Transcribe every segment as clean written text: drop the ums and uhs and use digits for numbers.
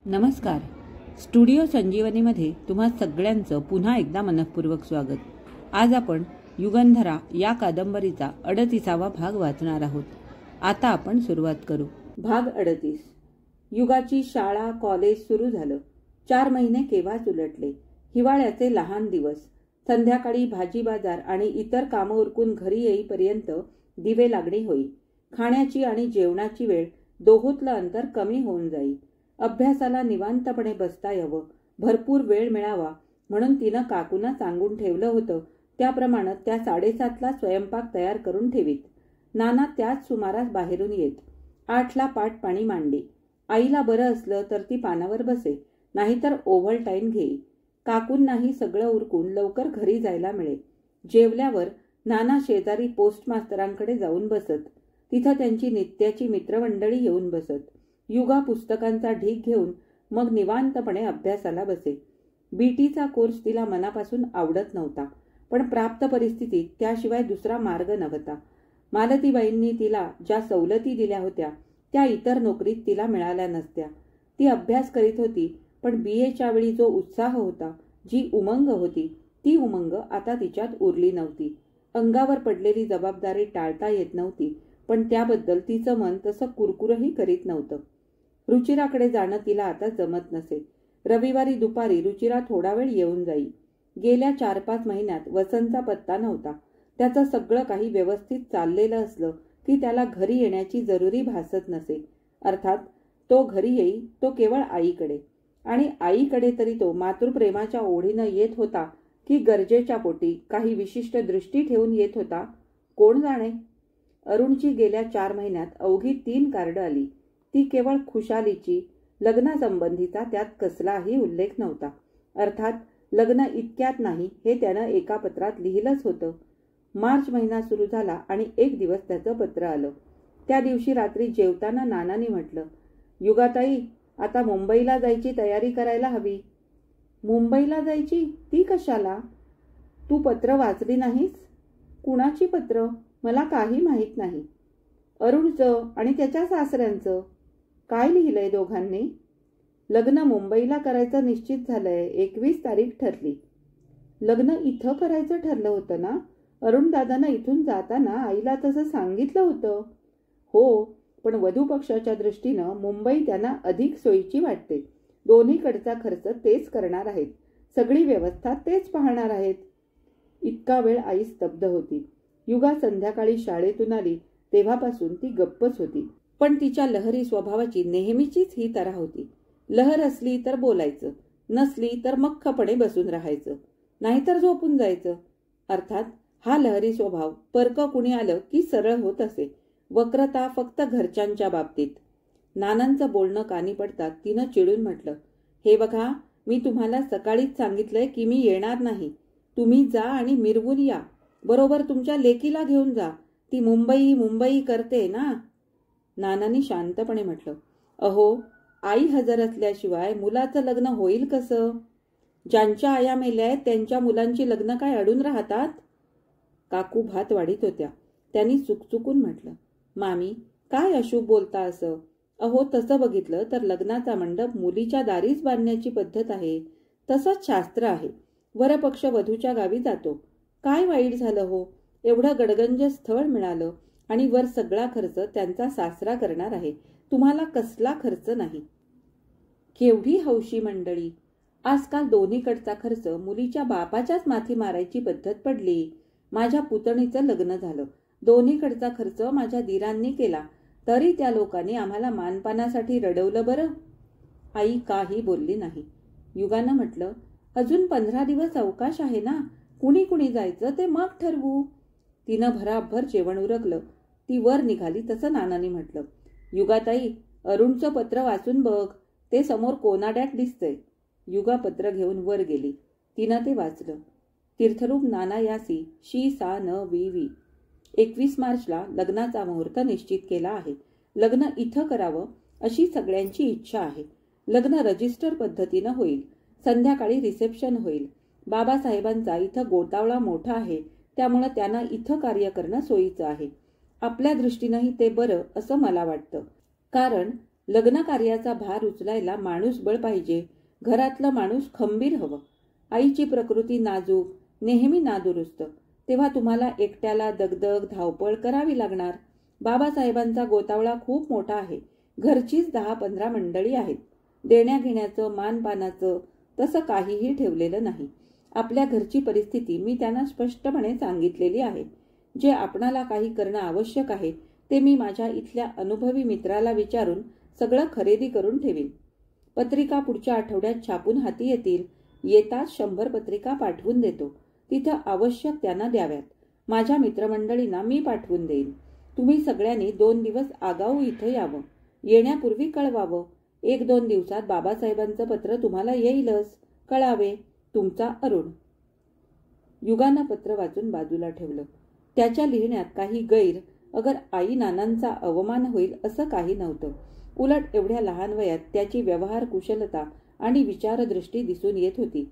नमस्कार. स्टुडिओ संजीवनीमध्ये तुम्हा सगळ्यांचं पुन्हा एकदा मनःपूर्वक स्वागत. आज आपण युगंधरा या कादंबरीचा 38वा भाग वाचणार आहोत. आता आपण सुरुवात करू. भाग 38. युगाची शाळा कॉलेज सुरू झालं. 4 महिने केव्हाच उलटले. हिवाळ्याचे लहान दिवस. संध्याकाळी भाजी बाजार आणि इतर कामं उरकून घरी येईपर्यंत दिवे लागणे होई. खाण्याची आणि जेवणाची वेळ दोहोतलं अंतर कमी होऊन जाई. अभ्यासाला निवांतपणे बसता यावं, भरपूर वेळ मिळावा म्हणून तिनं काकूंना सांगून ठेवलं होतं. त्याप्रमाणे त्या 7:30ला स्वयंपाक तयार करून ठेवीत. नाना त्याच सुमारास बाहेरून येत. 8ला पाट पाणी मांडली. आईला बरं असलं तर ती पानावर बसे, नाहीतर ओव्हर टाईम घेई. काकूंनाही सगळं उरकून लवकर घरी जायला मिळे. जेवल्यावर नाना शेजारी पोस्ट मास्तरांकडे जाऊन बसत. तिथं त्यांची नित्याची मित्रमंडळी येऊन बसत. युगा पुस्तकांचा ढीग घेऊन मग निवांतपणे अभ्यासाला बसे. बीटीचा कोर्स तिला मनापासून आवडत नव्हता, पण प्राप्त परिस्थितीत त्याशिवाय दुसरा मार्ग नव्हता. मालतीबाईंनी तिला ज्या सवलती दिल्या होत्या त्या इतर नोकरीत तिला मिळाल्या नसत्या. ती अभ्यास करीत होती, पण BAच्या वेळी जो उत्साह होता, जी उमंग होती, ती उमंग आता तिच्यात उरली नव्हती. अंगावर पडलेली जबाबदारी टाळता येत नव्हती, पण त्याबद्दल तिचं मन तसं कुरकुरही करीत नव्हतं. रुचिराकडे जाणं तिला आता जमत नसे. रविवारी दुपारी रुचिरा थोडा वेळ येऊन जाई. गेल्या 4-5 महिन्यात वसंतचा पत्ता नव्हता. त्याचं सगळं काही व्यवस्थित चाललेलं असलं की त्याला घरी येण्याची जरुरी भासत नसे. अर्थात तो घरी येई तो केवळ आईकडे, आणि आईकडे तरी तो मातृप्रेमाच्या ओढीनं येत होता की गरजेच्या पोटी काही विशिष्ट दृष्टी ठेवून येत होता, कोण जाणे. अरुणची गेल्या 4 महिन्यात अवघी 3 कार्ड आली. ती केवळ खुशालीची, लग्नासंबंधीचा त्यात कसलाही उल्लेख नव्हता. अर्थात लग्न इतक्यात नाही हे त्यानं एका पत्रात लिहिलंच होतं. मार्च महिना सुरू झाला आणि एक दिवस त्याचं पत्र आलं. त्या दिवशी रात्री जेवताना नानांनी म्हटलं, युगाताई, आता मुंबईला जायची तयारी करायला हवी. मुंबईला जायची? ती कशाला? तू पत्र वाचली नाहीस? कुणाची पत्र? मला काही माहीत नाही. अरुणचं आणि त्याच्या सासऱ्यांचं. काय लिहिलंय दोघांनी? लग्न मुंबईला करायचं निश्चित झालंय. 21 तारीख ठरली. लग्न इथं करायचं ठरलं होतं ना? अरुण दादानं इथून जाताना आईला तसं सांगितलं होतं. हो, पण वधू पक्षाच्या दृष्टीनं मुंबई त्यांना अधिक सोयीची वाटते. दोन्हीकडचा खर्च तेच करणार आहेत. सगळी व्यवस्था तेच पाहणार आहेत. इतका वेळ आई स्तब्ध होती. युगा संध्याकाळी शाळेतून आली तेव्हापासून ती गप्पच होती. पण तिच्या लहरी स्वभावाची नेहमीचीच ही तऱ्हा होती. लहर असली तर बोलायचं, नसली तर मख्खपणे बसून राहायचं, नाहीतर झोपून जायचं. अर्थात हा लहरी स्वभाव परक कुणी आलं की सरळ होत असे. वक्रता फक्त घरच्यांच्या बाबतीत. नानांचं बोलणं कानी पडतात तिनं चिडून म्हटलं, हे बघा, मी तुम्हाला सकाळीच सांगितलंय की मी येणार नाही. तुम्ही जा आणि मिरवून या. बरोबर तुमच्या लेकीला घेऊन जा. ती मुंबई करते ना. नानांनी शांतपणे म्हटलं, अहो, आई हजर असल्याशिवाय मुलाचं लग्न होईल कसं? ज्यांच्या आया मेल्या आहेत त्यांच्या मुलांची लग्न काय अडून राहतात? काकू भात वाढीत होत्या. त्यांनी चुकचुकून म्हटलं, मामी, काय अशुभ बोलता असं? अहो, तसं बघितलं तर लग्नाचा मंडप मुलीच्या दारीच बांधण्याची पद्धत आहे. तसंच शास्त्र आहे. वरपक्ष वधूच्या गावी जातो. काय वाईट झालं हो? एवढं गडगंज स्थळ मिळालं आणि वर सगळा खर्च त्यांचा सासरा करणार आहे. तुम्हाला कसला खर्च नाही. केवढी हौशी मंडळी. आजकाल दोन्हीकडचा खर्च मुलीच्या बापाच्याच माथी मारायची पद्धत पडली. माझ्या पुतणीचं लग्न झालं. दोन्हीकडचा खर्च माझ्या दिरांनी केला, तरी त्या लोकांनी आम्हाला मानपानासाठी रडवलं बरं. आई काही बोलली नाही. युगानं म्हटलं, अजून 15 दिवस अवकाश आहे ना. कुणी कुणी जायचं ते मग ठरवू. तिनं भराभर जेवण उरकलं. ती वर निघाली तसं नानांनी म्हटलं, युगाताई, अरुणचं पत्र वाचून बघ. ते समोर कोनाड्यात दिसतंय. युगा पत्र घेऊन वर गेली. तिनं ते वाचलं. तीर्थरूप नाना यासी शी सा न वी वी. 21 मार्चला लग्नाचा मुहूर्त निश्चित केला आहे. लग्न इथं करावं अशी सगळ्यांची इच्छा आहे. लग्न रजिस्टर पद्धतीनं होईल. संध्याकाळी रिसेप्शन होईल. बाबासाहेबांचा इथं गोतावळा मोठा आहे, त्यामुळं त्यांना इथं कार्य करणं सोयीचं आहे. आपल्या दृष्टीनंही ते बरं असं मला वाटतं. कारण लग्न कार्याचा भार उचलायला माणूस बळ पाहिजे. घरातलं माणूस खंबीर हवं. आईची प्रकृती नाजूक, नेहमी नादुरुस्त. तेव्हा तुम्हाला एकट्याला दगदग धावपळ करावी लागणार. बाबासाहेबांचा गोतावळा खूप मोठा आहे. घरचीच 10-15 मंडळी आहेत. देण्याघेण्याचं मानपानाचं तसं काहीही ठेवलेलं नाही. आपल्या घरची परिस्थिती मी त्यांना स्पष्टपणे सांगितलेली आहे. जे आपणाला काही करणं आवश्यक आहे ते मी माझ्या इथल्या अनुभवी मित्राला विचारून सगळं खरेदी करून ठेवीन. पत्रिका पुढच्या आठवड्यात छापून हाती येतील. येताच 100 पत्रिका पाठवून देतो. तिथं आवश्यक त्यांना द्याव्यात. माझ्या मित्रमंडळींना मी पाठवून देईन. तुम्ही सगळ्यांनी 2 दिवस आगाऊ इथं यावं. येण्यापूर्वी कळवावं. 1-2 दिवसात बाबासाहेबांचं पत्र तुम्हाला येईलच. कळावे. तुमचा अरुण. युगानं पत्र वाचून बाजूला ठेवलं. त्याच्या लिहिण्यात काही गैर अगर आई नानांचा अवमान होईल असं काही नव्हतं. उलट एवढ्या लहान वयात त्याची व्यवहार कुशलता आणि विचारदृष्टी दिसून येत होती.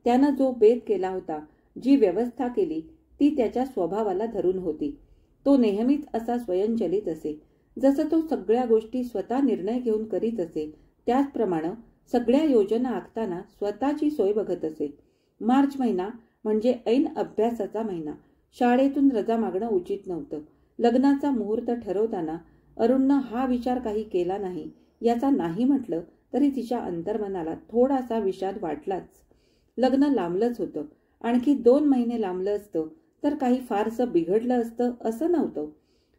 त्यानं जो बेत केला होता, जी व्यवस्था केली ती त्याच्या स्वभावाला धरून होती. तो नेहमीच असा स्वयंचलित असे. जसं तो सगळ्या गोष्टी स्वतः निर्णय घेऊन करीत असे त्याचप्रमाणे सगळ्या योजना आखताना स्वतःची सोय बघत असे. मार्च महिना म्हणजे ऐन अभ्यासाचा महिना. शाळेतून रजा मागणं उचित नव्हतं. लग्नाचा मुहूर्त ठरवताना अरुणनं हा विचार काही केला नाही. याचा नाही म्हटलं तरी तिच्या अंतर्मनाला थोडासा विषाद वाटलाच. लग्न लांबलंच होतं. आणखी 2 महिने लांबलं असतं तर काही फारसं बिघडलं असतं असं नव्हतं.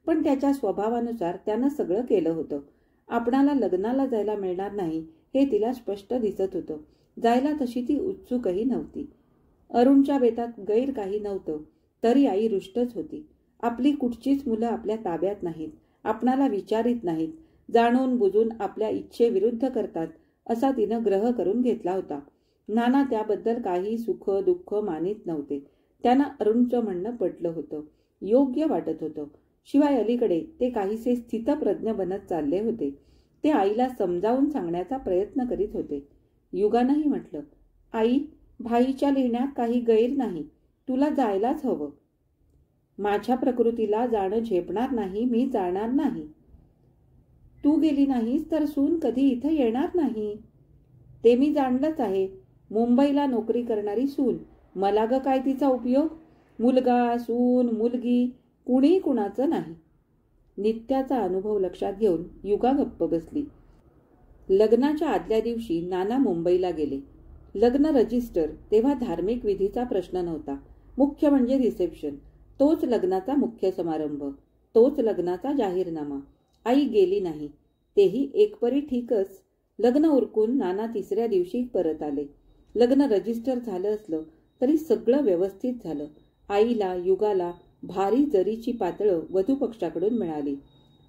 पण त्याच्या स्वभावानुसार त्यानं सगळं केलं होतं. आपणाला लग्नाला जायला मिळणार नाही हे तिला स्पष्ट दिसत होतं. जायला तशी ती उत्सुकही नव्हती. अरुणच्या बेतात गैर काही नव्हतं तरी आई रुष्टच होती. आपली कुठचीच मुलं आपल्या ताब्यात नाहीत. आपणाला विचारित नाहीत. जाणून बुजून आपल्या इच्छेविरुद्ध करतात असा तिनं ग्रह करून घेतला होता. नाना त्याबद्दल काही सुख दुःख मानित नव्हते. त्यांना अरुणचं म्हणणं पटलं होतं. योग्य वाटत होतं. शिवाय अलीकडे ते काहीसे स्थितप्रज्ञ बनत चालले होते. ते आईला समजावून सांगण्याचा प्रयत्न करीत होते. युगानंही म्हटलं, आई, भाईच्या लिहिण्यात काही गैर नाही. तुला जायलाच हवं. माझ्या प्रकृतीला जाणं झेपणार नाही. मी जाणार नाही. तू गेली नाहीस तर सून कधी इथं येणार नाही. ते मी जाणलंच आहे. मुंबईला नोकरी करणारी सून. मला ग काय तिचा उपयोग. मुलगा, सून, मुलगी कुणी कुणाचं नाही. नित्याचा अनुभव लक्षात घेऊन युगा गप्प बसली. लग्नाच्या आदल्या दिवशी नाना मुंबईला गेले. लग्न रजिस्टर तेव्हा धार्मिक विधीचा प्रश्न नव्हता. मुख्य म्हणजे रिसेप्शन. तोच लग्नाचा मुख्य समारंभ. तोच लग्नाचा जाहीरनामा. आई गेली नाही. तेही एकपरी ठीकच. लग्न उरकून नाना 3ऱ्या दिवशी परत आले. लग्न रजिस्टर झालं असलं तरी सगळं व्यवस्थित झालं. आईला युगाला भारी जरीची पातळं वधूपक्षाकडून मिळाली.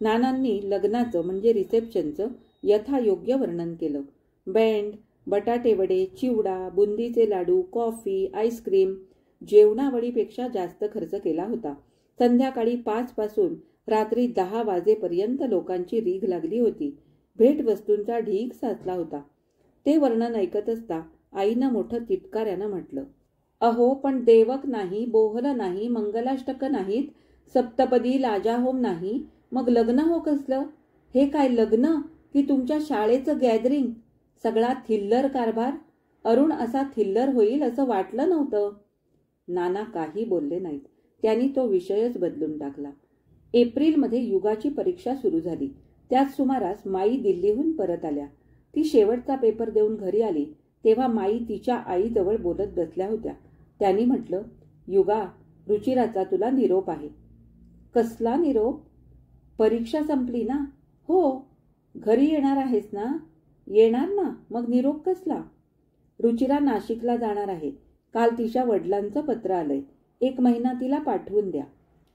नानांनी लग्नाचं म्हणजे रिसेप्शनचं यथायोग्य वर्णन केलं. बँड, बटाटे वडे, चिवडा, बुंदीचे लाडू, कॉफी, आईस्क्रीम जेवणावळीपेक्षा जास्त खर्च केला होता. संध्याकाळी 5 पासून रात्री 10 वाजेपर्यंत लोकांची रीघ लागली होती. भेटवस्तूंचा ढीग साचला होता. ते वर्णन ऐकत असता आईनं मोठं तिटकाऱ्यानं म्हटलं, अहो, पण देवक नाही, बोहलं नाही, मंगलाष्टक नाहीत, सप्तपदी लाजाहोम नाही, मग लग्न हो कसलं? हे काय लग्न की तुमच्या शाळेचं गॅदरिंग? सगळा थिल्लर कारभार. अरुण असा थिल्लर होईल असं वाटलं नव्हतं. नाना काही बोलले नाहीत. त्यांनी तो विषयच बदलून टाकला. एप्रिलमध्ये युगाची परीक्षा सुरू झाली. त्याच सुमारास माई दिल्लीहून परत आल्या. ती शेवटचा पेपर देऊन घरी आली तेव्हा माई तिच्या आईजवळ बोलत बसल्या होत्या. त्यांनी म्हटलं, युगा, रुचिराचा तुला निरोप आहे. कसला निरोप? परीक्षा संपली ना? हो. घरी येणार आहेस ना? येणार ना, मग निरोप कसला? रुचिरा नाशिकला जाणार आहे. काल तिच्या वडिलांचं पत्र आलंय. 1 महिना तिला पाठवून द्या.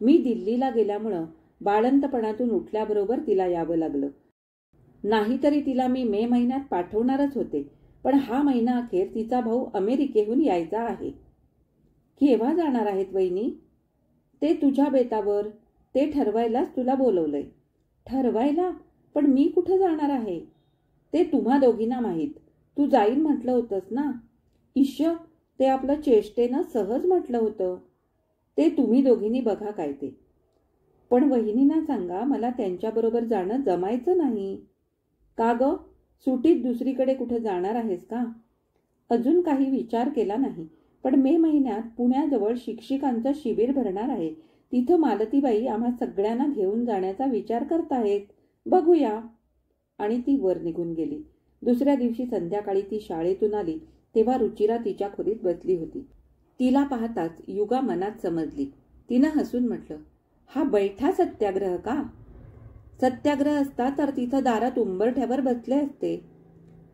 मी दिल्लीला गेल्यामुळं बाळंतपणातून उठल्याबरोबर तिला यावं लागलं. नाहीतरी तिला मी मे महिन्यात पाठवणारच होते. पण हा महिना अखेर तिचा भाऊ अमेरिकेहून यायचा आहे. केव्हा जाणार आहेत वहिनी? ते तुझ्या बेतावर. ते ठरवायलाच तुला बोलवलंय. ठरवायला? पण मी कुठं जाणार आहे? ते तुम्हा दोघींना माहीत. तू जाईन म्हटलं होतंस ना? ईश्य, ते आपलं चेष्टेनं सहज म्हटलं होतं. ते तुम्ही दोघींनी बघा काय ते. पण वहिनींना सांगा मला त्यांच्याबरोबर जाणं जमायचं नाही. का ग, सुटीत दुसरीकडे कुठे जाणार आहेस का? अजून काही विचार केला नाही, पण मे महिन्यात पुण्याजवळ शिक्षिकांचं शिबिर भरणार आहे. तिथं मालतीबाई आम्हा सगळ्यांना घेऊन जाण्याचा विचार करतायत. बघूया. आणि ती वर निघून गेली. दुसऱ्या दिवशी संध्याकाळी ती शाळेतून आली तेव्हा रुचिरा तिच्या खोलीत बसली होती. तिला पाहताच युगा मनात समजली. तिनं हसून म्हटलं, हा बैठा सत्याग्रह का? सत्याग्रह असता तर तिथं दारात उंबरठ्यावर बसले असते.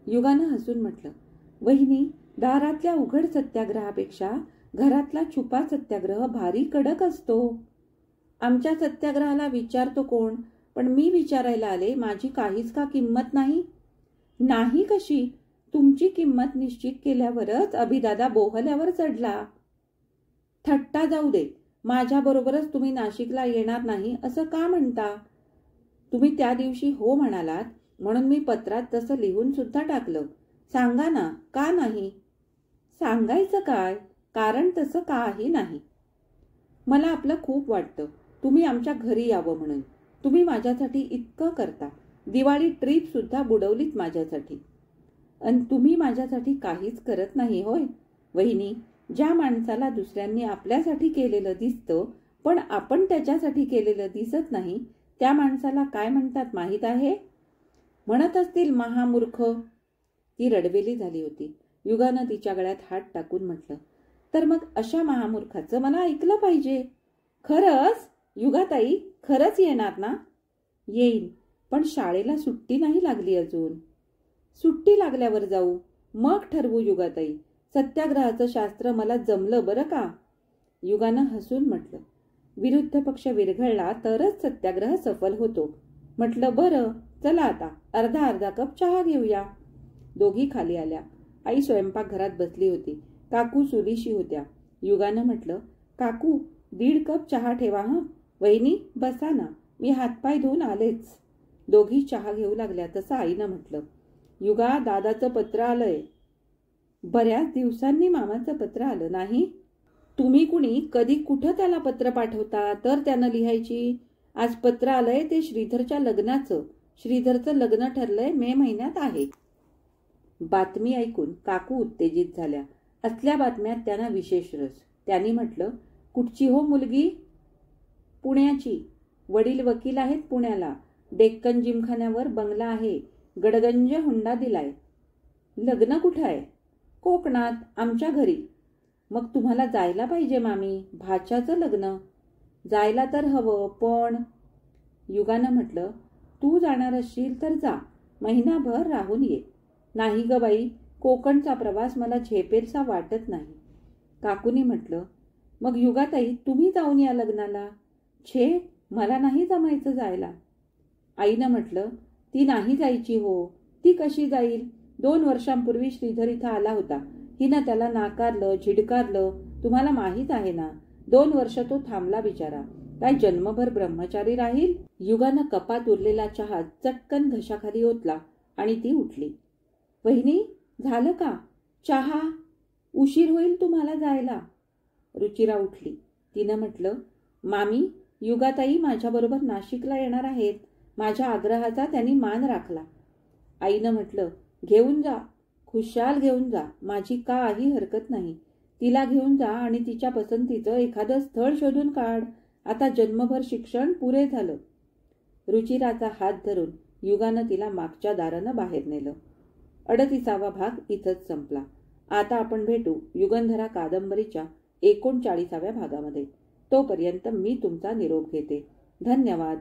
युगानं हसून म्हटलं, वहिनी, दारातल्या उघड सत्याग्रहापेक्षा घरातला छुपा सत्याग्रह भारी कडक असतो. आमच्या सत्याग्रहाला विचारतो कोण? पण मी विचारायला आले, माझी काहीच का किंमत नाही? नाही कशी? तुमची किंमत निश्चित केल्यावरच अभिदादा बोहल्यावर चढला. थट्टा जाऊ दे, माझ्याबरोबरच तुम्ही नाशिकला येणार नाही असं का म्हणता? तुम्ही त्या दिवशी हो म्हणालात म्हणून मी पत्रात तसं लिहून सुद्धा टाकलं. सांगा ना, का नाही? सांगायचं काय? कारण तसं काही नाही. मला आपलं खूप वाटतं तुम्ही आमच्या घरी यावं म्हणून. तुम्ही माझ्यासाठी इतकं करता. दिवाळी ट्रीप सुद्धा बुडवलीत माझ्यासाठी. आणि तुम्ही माझ्यासाठी काहीच करत नाही होय? वहिनी, ज्या माणसाला दुसऱ्यांनी आपल्यासाठी केलेलं दिसतं पण आपण त्याच्यासाठी केलेलं दिसत नाही, त्या माणसाला काय म्हणतात माहीत आहे? म्हणत असतील महामूर्ख. ती रडवेली झाली होती. युगानं तिच्या गळ्यात हात टाकून म्हटलं, तर मग अशा महामूर्खाचं मला ऐकलं पाहिजे. खरंच? युगाताई, खरंच येणार ना? येईन, पण शाळेला सुट्टी नाही लागली अजून. सुट्टी लागल्यावर जाऊ, मग ठरवू युगाताई. सत्याग्रहाचं शास्त्र मला जमलं बरं का? युगानं हसून म्हटलं, विरुद्ध पक्ष विरघळला तरच सत्याग्रह सफल होतो. म्हटलं, बरं, चला आता अर्धा अर्धा कप चहा घेऊया. दोघी खाली आल्या. आई स्वयंपाकघरात बसली होती. काकू चुलीशी होत्या. युगानं म्हटलं, काकू, 1.5 कप चहा ठेवा हं. वहिनी, बसा ना, मी हातपाय धुवून आलेच. दोघी चहा घेऊ लागल्या. तसं आईनं म्हटलं, युगा, दादाचं पत्र आलंय. बऱ्याच दिवसांनी मामाचं पत्र आलं नाही? तुम्ही कुणी कधी कुठं त्याला पत्र पाठवता तर त्यानं लिहायची. आज पत्र आलंय ते श्रीधरच्या लग्नाचं. श्रीधरचं लग्न ठरलंय मे महिन्यात आहे. बातमी ऐकून काकू उत्तेजित झाल्या. असल्या बातम्यात त्यांना विशेष रस. त्यांनी म्हटलं, कुठची हो मुलगी? पुण्याची. वडील वकील आहेत पुण्याला. डेक्कन जिमखान्यावर बंगला आहे. गडगंज हुंडा दिलाय. लग्न कुठं आहे? कोकणात, आमच्या घरी. मग तुम्हाला जायला पाहिजे मामी, भाच्याचं लग्न. जायला तर हवं, पण. युगानं म्हटलं, तू जाणार असशील तर जा, महिनाभर राहून ये. नाही ग बाई, कोकणचा प्रवास मला झेपेरसा वाटत नाही. काकूनी म्हटलं, मग युगाताई, तुम्ही जाऊन या लग्नाला. छे, मला नाही जमायचं जायला. आईनं म्हटलं, ती नाही जायची हो. ती कशी जाईल? 2 वर्षांपूर्वी श्रीधर इथं आला होता. हिनं त्याला नाकारलं, झिडकारलं. तुम्हाला माहीत आहे ना. 2 वर्ष तो थांबला बिचारा. काय जन्मभर ब्रह्मचारी राहील? युगानं कपात उरलेला चहा चटकन घशाखाली ओतला आणि ती उठली. वहिनी, झालं का? चहा? उशीर होईल तुम्हाला जायला. रुचिरा उठली. तिनं म्हटलं, मामी, युगाताई माझ्याबरोबर नाशिकला येणार आहेत. माझ्या आग्रहाचा त्यांनी मान राखला. आईनं म्हटलं, घेऊन जा, खुशाल घेऊन जा, माझी काही हरकत नाही. तिला घेऊन जा आणि तिच्या पसंतीचं एखादं स्थळ शोधून काढ. आता जन्मभर शिक्षण पुरे झालं. रुचिराचा हात धरून युगानं तिला मागच्या दारानं बाहेर नेलं. 38वा भाग इथंच संपला. आता आपण भेटू युगंधरा कादंबरीच्या 39व्या भागामध्ये. तोपर्यंत मी तुमचा निरोप घेते. धन्यवाद.